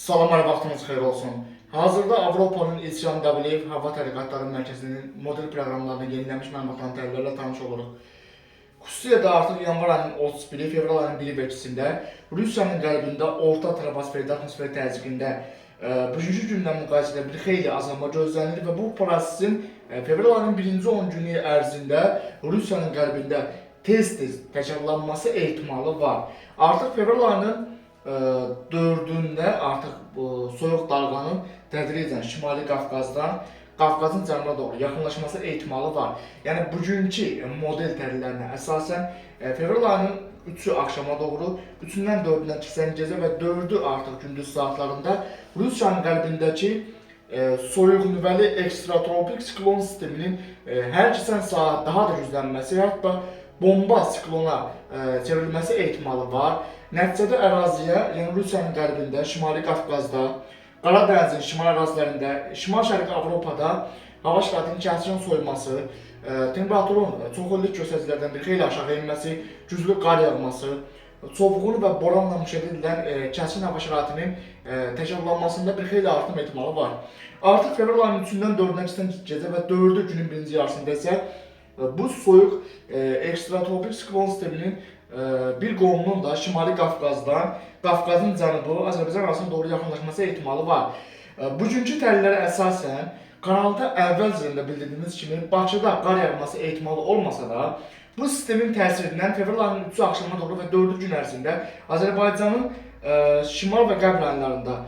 Salamlar, vaxtınız xeyir olsun. Hazırda Avropanın İlçan Dəbilev Hava Tədqiqatları Mərkəzinin model proqramlarını yenilənmiş məlumatların təhlilərlə tanış oluruq. Xüsusilə də artıq yanvar ayının 31-i, fevral ayının 1-i və 2-sində Rusiyanın qərbində orta troposferdə atmosfer təzyiqində bugünkü gündən müqayisədə bir xeyli azalma gözlənilir və bu prosesin fevral ayının 1-ci 10 günü ərzində Rusiyanın qərbində tez-tez təkrarlanması ehtimalı var. Artıq fevral ayının 4-də artıq bu soyuq dalğanın tədricən Şimali Qafqazdan Qafqazın cənubuna doğru yaxınlaşması ehtimalı var. Yəni bugünkü model təhlillərinə əsasən fevral ayının 3-ü axşama doğru, 3-dən 4-dən keçən gecə və 4-ü artıq gündüz saatlarında Rusiyanın qərbindəki soyuq nüvəli ekstratropik siklon sisteminin hər keçən saat daha da güclənməsi, hətta bomba siklona çevrilməsi ehtimalı var. Nəticədə əraziyə, yəni Rusiyanın qərbində, Şimali Qafqazda, Qara dənizin şimal ərazilərində, şimal-şərqi Avropada hava şəraitinin kəskin soyuması, temperaturun çox illik göstəricilərdən bir xeyli aşağı enməsi, güclü qar yağması, çovğun və boranla müşahidə edilən kəskin hava şəraitinin təkrarlanmasında bir xeyli artım ehtimalı var. Artıq fevral ayının 3-dən 4-ə keçən gecə və 4-ü günün birinci yarısında isə bu soyuq ekstratropik siklon sisteminin bir qolunun da Şimali Qafqazdan, Qafqazın cənubu, Azərbaycan arasına doğru yaxınlaşması ehtimalı var. Bugünkü təhlillərə əsasən, kanalda əvvəlcədən bildirdiyimiz kimi Bakıda qar yağması ehtimalı olmasa da, bu sistemin təsirindən fevral ayının 3-ü axşamına doğru və 4-ü gün ərzində Azərbaycanın şimal və qərb rayonlarında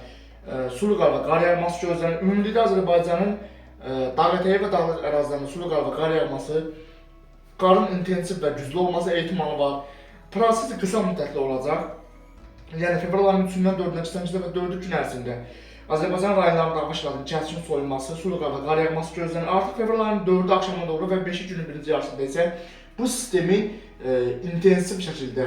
sulu qar və qar yağması gözlənir. Ümumilikdə Azərbaycanın dağ-ətəyi və dağlıq ərazilərində sulu qar və qar yağması, qarın intensiv və güclü olması ehtimalı var. Proses qısa müddətli olacaq. Yəni fevral ayının 3-dən 4-ə keçən və 4-ü gün ərzində Azərbaycan rayonlarında hava şəraitinin kəskin soyulması, sulu qar və qar yağması gözlənir. Artıq fevral ayının 4-ü axşamına doğru və 5-i günün birinci yarısında isə bu sistemin intensiv şəkildə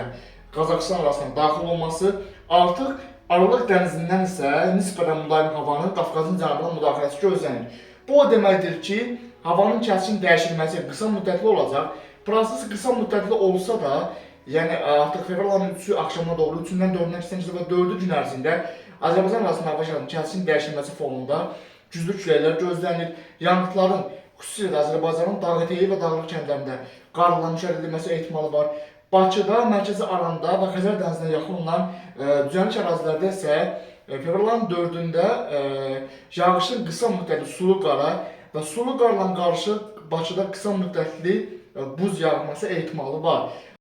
Qazaxıstan arasına daxil olması, artıq Aralıq dənizindən isə nisbətən mülayim havanın Qafqazın cənubuna müdaxiləsi gözlənir. Bu o deməkdir ki, havanın kəskin dəyişilməsi qısa müddətli olacaq. Proses qısa müddətli olsa da, yəni artıq fevral ayının 3-ü axşamına doğru, 3-dən 4-ə keçən və 4-ü gün ərzində Azərbaycan arasında hava şəraitinin kəskin dəyişilməsi fonunda güclü küləklər gözlənilir. Yanğıtların, xüsusilə də Azərbaycanın dağ-ətəyi və dağlıq kəndlərində qarla müşahidə edilməsi ehtimalı var. Bakıda, mərkəzi Aranda və Xəzər dənizinə yaxın olan düzənlik ərazilərdə isə fevral ayının 4-də yağışın qısa müddətli sulu qara və sulu qarla qarşı Bakıda qısa müddətli buz yağması ehtimalı var.